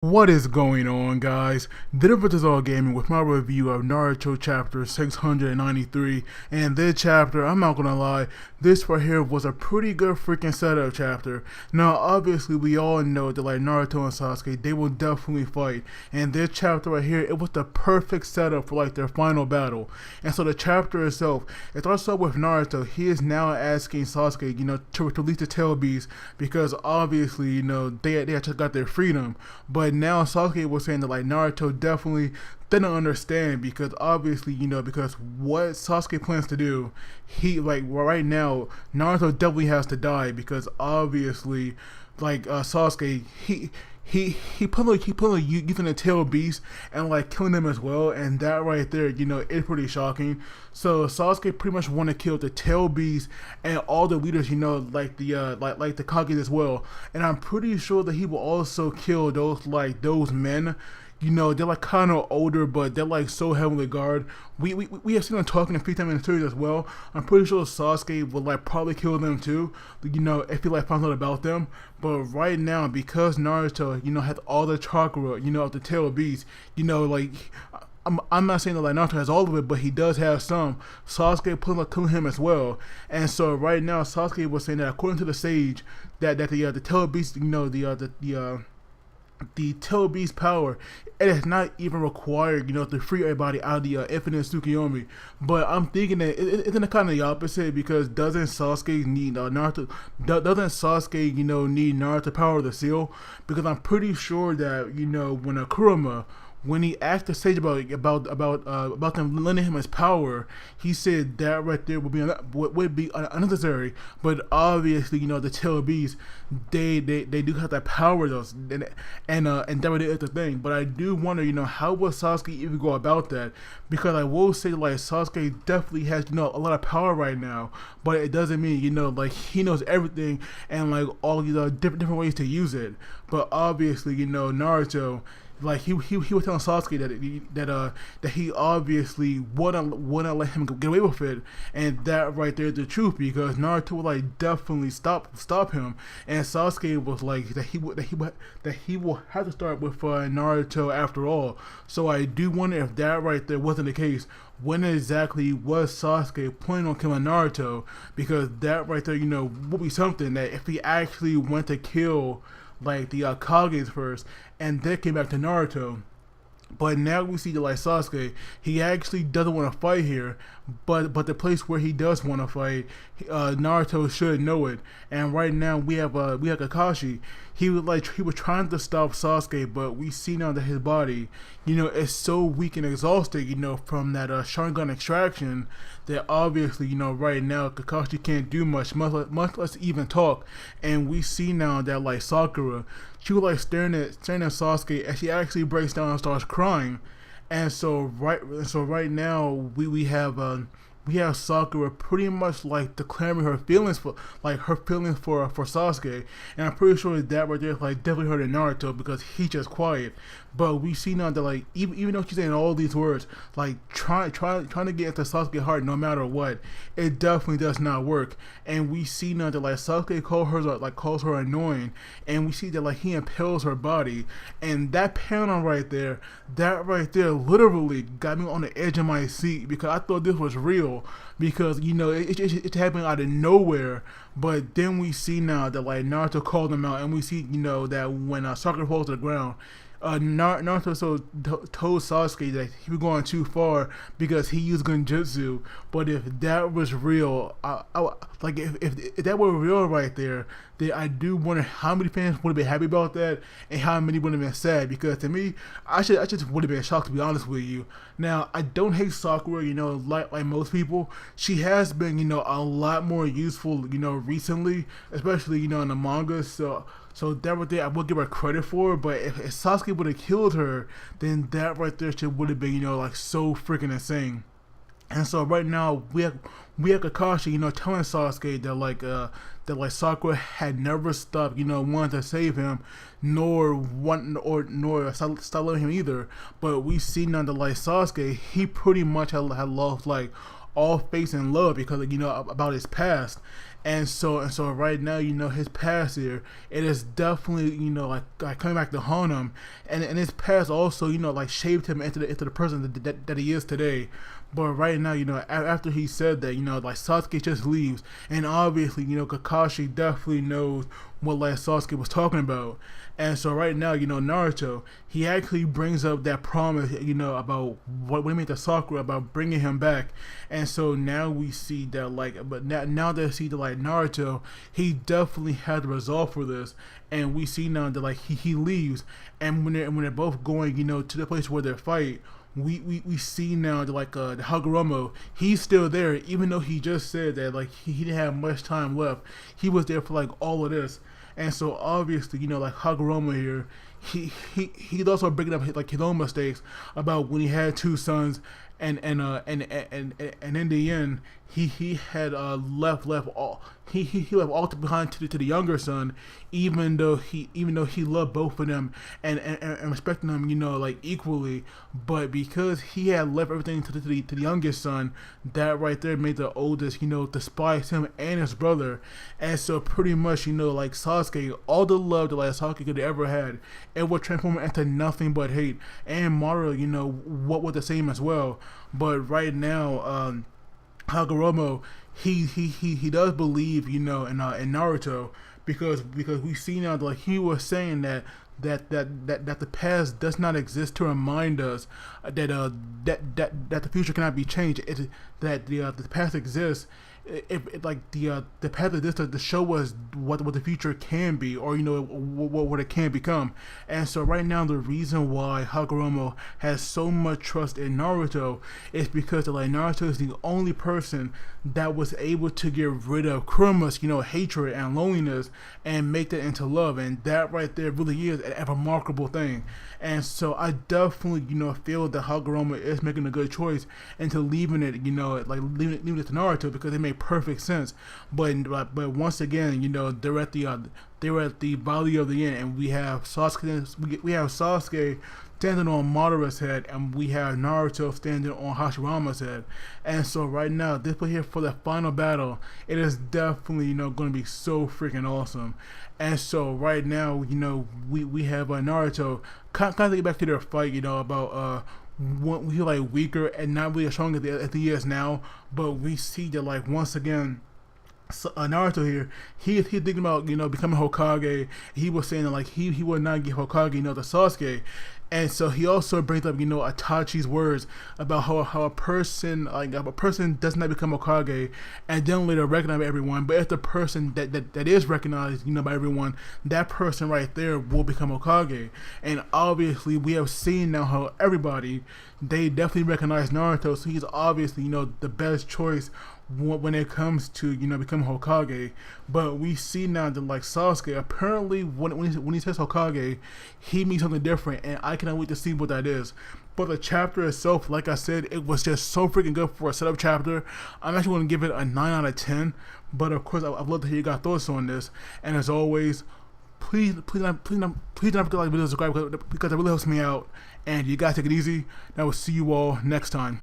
What is going on, guys? This is All Gaming with my review of Naruto chapter 693. And this chapter, I'm not gonna lie, this right here was a pretty good freaking setup chapter. Now, obviously, we all know that like Naruto and Sasuke, they will definitely fight. And this chapter right here, it was the perfect setup for like their final battle. And so the chapter itself, it starts off with Naruto. He is now asking Sasuke, to release the tail beast because obviously, they just got their freedom. But now Sasuke was saying that like Naruto definitely didn't understand because obviously because what Sasuke plans to do, he like right now Naruto definitely has to die because obviously like Sasuke he put using the tail beast and like killing them as well, and that right there is pretty shocking. So Sasuke pretty much want to kill the tail beast and all the leaders, like the Kage as well, and I'm pretty sure that he will also kill those men. They're like kind of older, but they're like so heavily guarded. We have seen them talking a few times in the series as well. I'm pretty sure Sasuke will like probably kill them too, if he like finds out about them. But right now, because Naruto, has all the chakra, of the tail beast, like I'm not saying that like Naruto has all of it, but he does have some. Sasuke put like killing him as well, and so right now Sasuke was saying that according to the sage, that the tail beast, the tail beast power, it is not even required, to free everybody out of the infinite Tsukuyomi. But I'm thinking that isn't it kind of the opposite, because doesn't Sasuke need Naruto? Doesn't Sasuke, need Naruto power to seal? Because I'm pretty sure that when Kurama, when he asked the sage about them lending him his power, he said that right there would be unnecessary. But obviously, the tail beast, they do have that power though, and that really is the thing. But I do wonder, how will Sasuke even go about that? Because I will say like Sasuke definitely has a lot of power right now, but it doesn't mean like he knows everything and like all these different ways to use it. But obviously, Naruto, like he was telling Sasuke that he obviously wouldn't let him get away with it, and that right there is the truth, because Naruto would like definitely stop him, and Sasuke was like that he will have to start with Naruto after all. So I do wonder if that right there wasn't the case. When exactly was Sasuke planning on killing Naruto? Because that right there, would be something that if he actually went to kill like the Kages first, and then came back to Naruto. But now we see that like Sasuke, he actually doesn't want to fight here, but the place where he does want to fight, Naruto should know it. And right now we have Kakashi. He was trying to stop Sasuke, but we see now that his body, is so weak and exhausted, from that Sharingan extraction, that obviously, right now Kakashi can't do much less even talk. And we see now that like Sakura, she was like staring at Sasuke, and she actually breaks down and starts crying. And so right now we have Sakura pretty much like declaring her feelings for Sasuke, and I'm pretty sure that right there like definitely hurting Naruto because he's just quiet. But we see now that like even though she's saying all these words, like trying to get into Sasuke's heart no matter what, it definitely does not work. And we see now that like Sasuke calls her annoying, and we see that like he impales her body, and that panel right there, literally got me on the edge of my seat because I thought this was real, because it happened out of nowhere. But then we see now that like Naruto called him out, and we see that when Sakura falls to the ground, Naruto told Sasuke that he was going too far because he used Genjutsu. But if that was real, like if that were real right there, then I do wonder how many fans would have been happy about that, and how many would have been sad. Because to me, I just would have been shocked, to be honest with you. Now I don't hate Sakura, like most people. She has been a lot more useful, recently, especially in the manga. So that right there, I will give her credit for. But if Sasuke would have killed her, then that right there would have been, like so freaking insane. And so right now we have Kakashi, telling Sasuke that Sakura had never stopped, wanting to save him, nor stop loving him either. But we see now that like Sasuke, he pretty much had lost like all faith and love because about his past. And so right now, his past here, it is definitely, like coming back to haunt him, and his past also, like shaped him into the person that he is today. But right now, after he said that, like Sasuke just leaves, and obviously, Kakashi definitely knows what like Sasuke was talking about. And so right now, Naruto, he actually brings up that promise, about what we made to Sakura about bringing him back. And so now we see that, like, but now that I see that, like, Naruto, he definitely had the resolve for this. And we see now that, like, he leaves, and when they're both going, to the place where they fight, we see now that, like, the Hagoromo, he's still there, even though he just said that, like, he didn't have much time left. He was there for, like, all of this. And so obviously, like Hagoromo here, he's also bringing up like his own mistakes about when he had two sons, and in the end, he had left all he left all behind to the younger son, even though he loved both of them, and respecting them, like equally. But because he had left everything to the youngest son, that right there made the oldest, despise him and his brother. And so pretty much, like Sasuke, all the love that like Sasuke could have ever had, it would transform into nothing but hate. And Madara, what was the same as well. But right now, Hagoromo, he does believe, in Naruto, because we see now that, like, he was saying that the past does not exist to remind us that the future cannot be changed. That the past exists. If like the path of this to show us what the future can be, or what it can become. And so right now, the reason why Hagoromo has so much trust in Naruto is because, like, Naruto is the only person that was able to get rid of Kuruma's hatred and loneliness and make that into love, and that right there really is a remarkable thing. And so I definitely feel that Hagoromo is making a good choice into leaving it, leaving it to Naruto, because it made perfect sense. But once again, they're at the valley of the end, and we have Sasuke standing on Madara's head, and we have Naruto standing on Hashirama's head. And so right now, this one here for the final battle, it is definitely going to be so freaking awesome. And so right now, we have Naruto kind of get back to their fight, about we feel like weaker and not really as strong as he is now. But we see that, like, once again, Naruto here, he's thinking about becoming Hokage. He was saying that, like, he would not give Hokage to Sasuke. And so he also brings up Itachi's words about how a person does not become Hokage and then later recognize by everyone, but if the person that is recognized by everyone, that person right there will become Hokage. And obviously we have seen now how everybody, they definitely recognize Naruto, so he's obviously the best choice when it comes to become Hokage. But we see now that, like, Sasuke, apparently when he says Hokage, he means something different, and I cannot wait to see what that is. But the chapter itself, like I said, it was just so freaking good for a setup chapter. I'm actually going to give it a 9 out of 10. But of course, I'd love to hear your guys' thoughts on this. And as always, please not forget to like, video, subscribe, because it really helps me out. And you guys take it easy. And I will see you all next time.